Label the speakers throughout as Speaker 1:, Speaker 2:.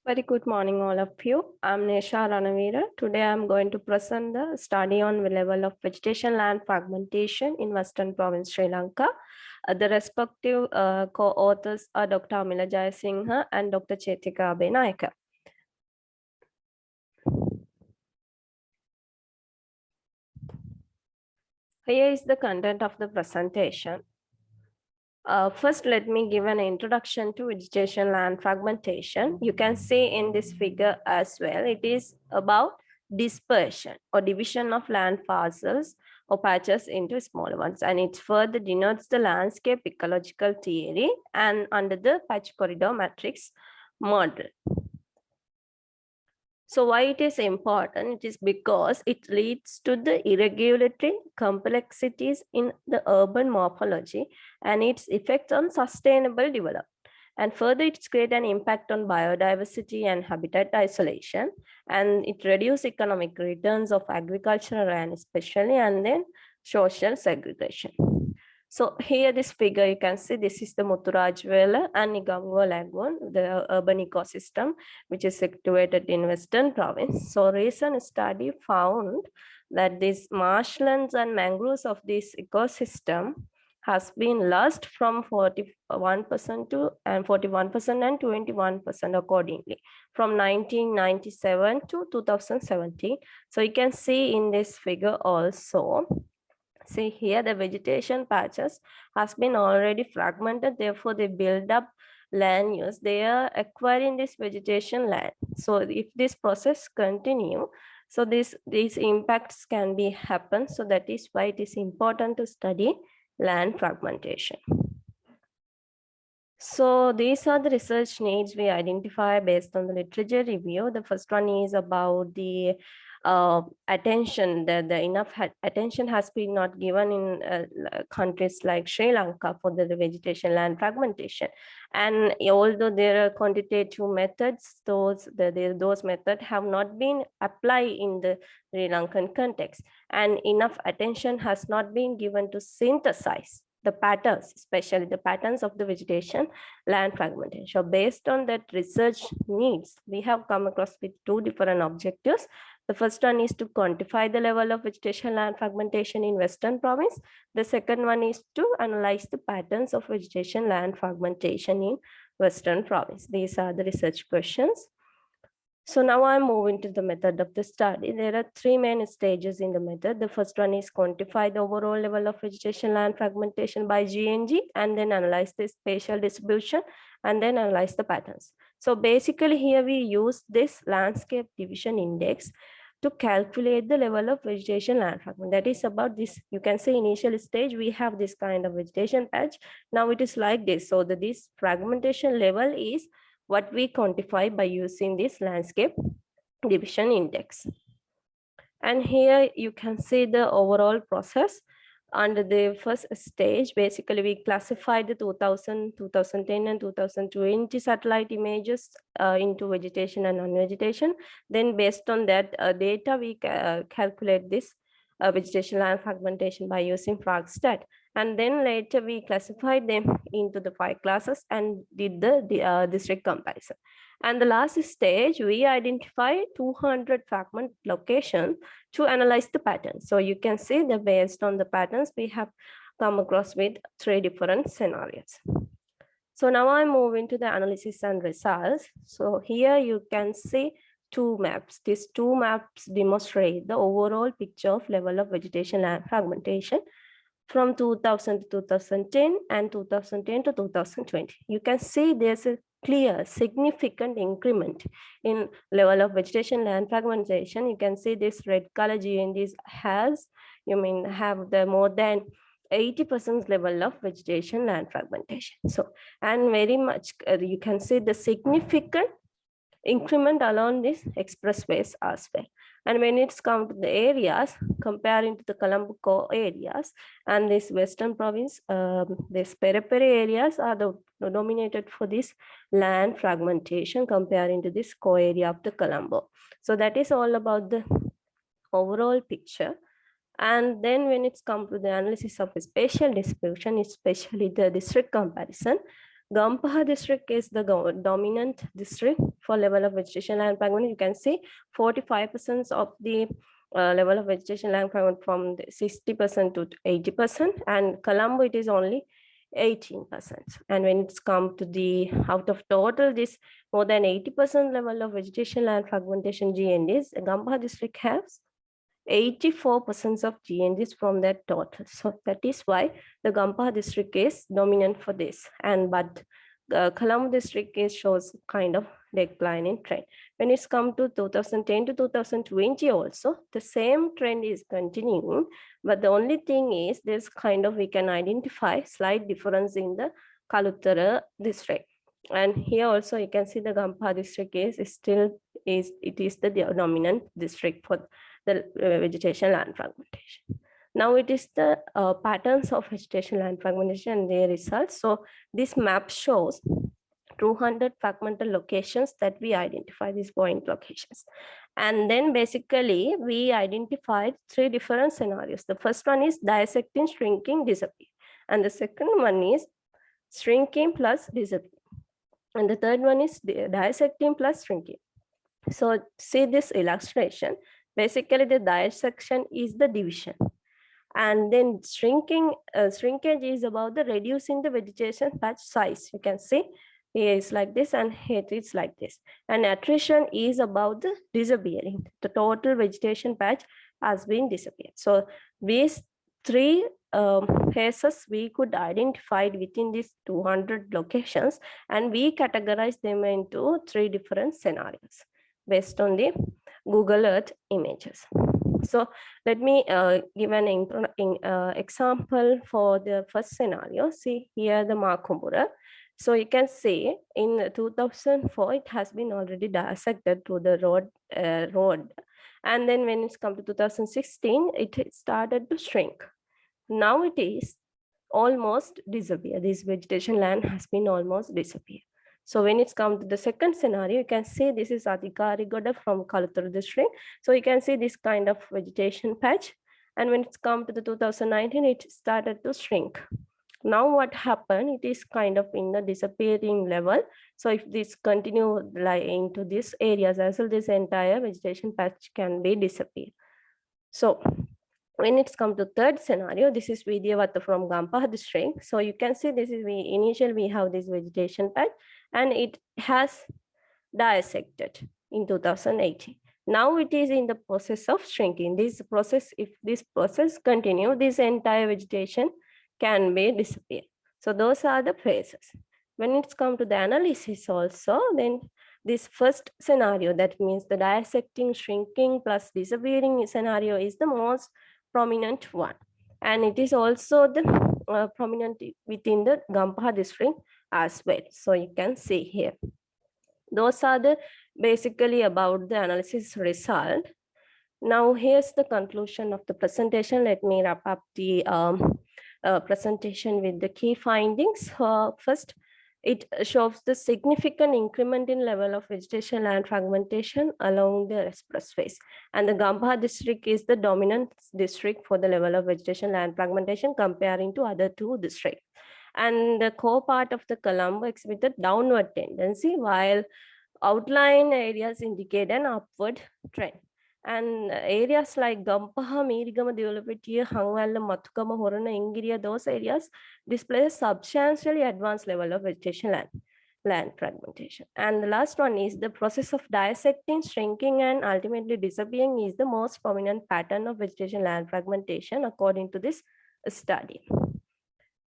Speaker 1: Very good morning, all of you. I'm Nesha Ranavira. Today, I'm going to present the study on the level of vegetation land fragmentation in Western Province, Sri Lanka. The respective co-authors are Dr. Amila Jayasinghe and Dr. Chetika Abenayaka. Here is the content of the presentation. First, let me give an introduction to vegetation land fragmentation. You can see in this figure as well, it is about dispersion or division of land parcels or patches into smaller ones. And it further denotes the landscape ecological theory and under the patch corridor matrix model. So why it is important? It is because it leads to the irregularity complexities in the urban morphology and its effects on sustainable development. And further, it's create an impact on biodiversity and habitat isolation, and it reduce economic returns of agricultural land especially, and then social segregation. So here this figure, you can see this is the Muthurajwala and Nigamuwa Lagoon, the urban ecosystem, which is situated in Western Province. So recent study found that these marshlands and mangroves of this ecosystem has been lost from 41% to 41% and 21% accordingly from 1997 to 2017. So you can see in this figure also. See here, the vegetation patches has been already fragmented. Therefore, they build up land use. They are acquiring this vegetation land. So if this process continue, so these impacts can be happen. So that is why it is important to study land fragmentation. So these are the research needs we identify based on the literature review. The first one is about the attention, the enough attention has been not given in countries like Sri Lanka for the vegetation land fragmentation. And although there are quantitative methods, those methods have not been applied in the Sri Lankan context, and enough attention has not been given to synthesize the patterns, especially the patterns of the vegetation land fragmentation. So based on that research needs, we have come across with two different objectives. The first one is to quantify the level of vegetation land fragmentation in Western Province. The second one is to analyze the patterns of vegetation land fragmentation in Western Province. These are the research questions. So now I'm moving to the method of the study. There are three main stages in the method. The first one is quantify the overall level of vegetation land fragmentation by GNG, and then analyze the spatial distribution, and then analyze the patterns. So basically here we use this landscape division index to calculate the level of vegetation land fragment. That is about this. You can say initial stage, we have this kind of vegetation patch. Now it is like this. So this fragmentation level is what we quantify by using this landscape division index. And here you can see the overall process. Under the first stage, basically we classified the 2000, 2010 and 2020 satellite images into vegetation and non-vegetation. Then based on that data, we calculate this vegetation land fragmentation by using FragStat. And then later we classified them into the 5 classes and did the district comparison. And the last stage, we identify 200 fragment locations to analyze the patterns. So you can see that based on the patterns, we have come across with 3 different scenarios. So now I'm moving to the analysis and results. So here you can see 2 maps. These 2 maps demonstrate the overall picture of level of vegetation land fragmentation from 2000 to 2010 and 2010 to 2020. You can see there's a clear significant increment in level of vegetation land fragmentation. You can see this red color GNGs have the more than 80% level of vegetation land fragmentation. So, and very much you can see the significant increment along these expressways as well. And when it's come to the areas, comparing to the Colombo core areas and this Western Province, these periphery areas are dominated for this land fragmentation comparing to this core area of the Colombo. So that is all about the overall picture. And then when it's come to the analysis of a spatial distribution, especially the district comparison, Gampaha district is the dominant district for level of vegetation land fragment. You can see 45% of the level of vegetation land fragment from 60% to 80%, and Colombo it is only 18%. And when it's come to the out of total this more than 80% level of vegetation land fragmentation GNDs, Gampaha district has 84% of GNDs from that total. So that is why the Gampaha district is dominant for this. And but Colombo district shows kind of declining trend. When it's come to 2010 to 2020 also, the same trend is continuing. But the only thing is there's kind of, we can identify slight difference in the Kaluthara district. And here also you can see the Gampaha district is still it is the dominant district for the vegetation land fragmentation. Now it is the patterns of vegetation land fragmentation and their results. So this map shows 200 fragmental locations that we identify, these point locations. And then basically we identified 3 different scenarios. The first one is dissecting, shrinking, disappear. And the second one is shrinking plus disappear. And the third one is dissecting plus shrinking. So see this illustration. Basically, the dissection is the division. And then shrinkage is about the reducing the vegetation patch size. You can see here is like this and here it's like this. And attrition is about the disappearing. The total vegetation patch has been disappeared. So these 3 phases we could identify within these 200 locations, and we categorize them into 3 different scenarios based on the Google Earth images. So let me give an example for the first scenario. See here the Makumbura. So you can see in 2004 it has been already dissected to the road, and then when it's come to 2016 it started to shrink. Now it is almost disappear. This vegetation land has been almost disappeared. So when it's come to the second scenario, you can see this is Adhikarigoda from Kaluthara district. So you can see this kind of vegetation patch. And when it's come to the 2019, it started to shrink. Now what happened, it is kind of in the disappearing level. So if this continue lying to these areas as well, this entire vegetation patch can be disappeared. So when it's come to third scenario, this is Vidyavata from Gampaha district. So you can see this is initially we have this vegetation patch and it has dissected in 2018. Now it is in the process of shrinking. This process, if this process continue, this entire vegetation can be disappeared. So those are the phases. When it's come to the analysis also, then this first scenario, that means the dissecting, shrinking plus disappearing scenario is the most prominent one. And it is also the prominent within the Gampaha district as well. So you can see here. Those are the basically about the analysis result. Now here's the conclusion of the presentation. Let me wrap up the presentation with the key findings. First, it shows the significant increment in level of vegetation land fragmentation along the expressways. And the Gampaha district is the dominant district for the level of vegetation land fragmentation comparing to other 2 districts. And the core part of the Colombo exhibited downward tendency, while outlying areas indicate an upward trend. And areas like Gampaha, Meerigama, Developetiya, Hangwalla, Mathukama, Horana, Ingiriya, those areas display a substantially advanced level of vegetation land fragmentation. And the last one is the process of dissecting, shrinking, and ultimately disappearing is the most prominent pattern of vegetation land fragmentation according to this study.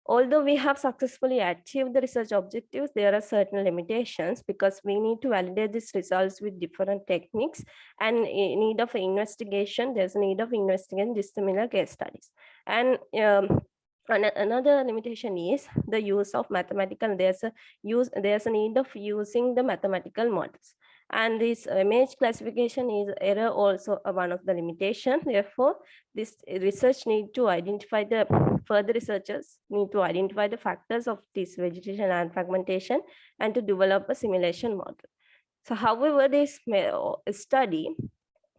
Speaker 1: Although we have successfully achieved the research objectives, there are certain limitations because we need to validate these results with different techniques, and in need of investigation, there's a need of investigating dissimilar case studies. And another limitation is the use of mathematical, there's a need of using the mathematical models. And this image classification is error also one of the limitations. Therefore, this research need to identify further researchers need to identify the factors of this vegetation and fragmentation and to develop a simulation model. So however, this study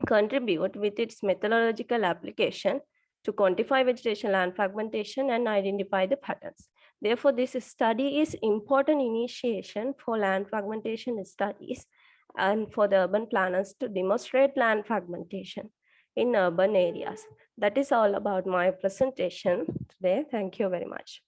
Speaker 1: contribute with its methodological application to quantify vegetation land fragmentation and identify the patterns. Therefore, this study is important initiation for land fragmentation studies and for the urban planners to demonstrate land fragmentation in urban areas. That is all about my presentation today. Thank you very much.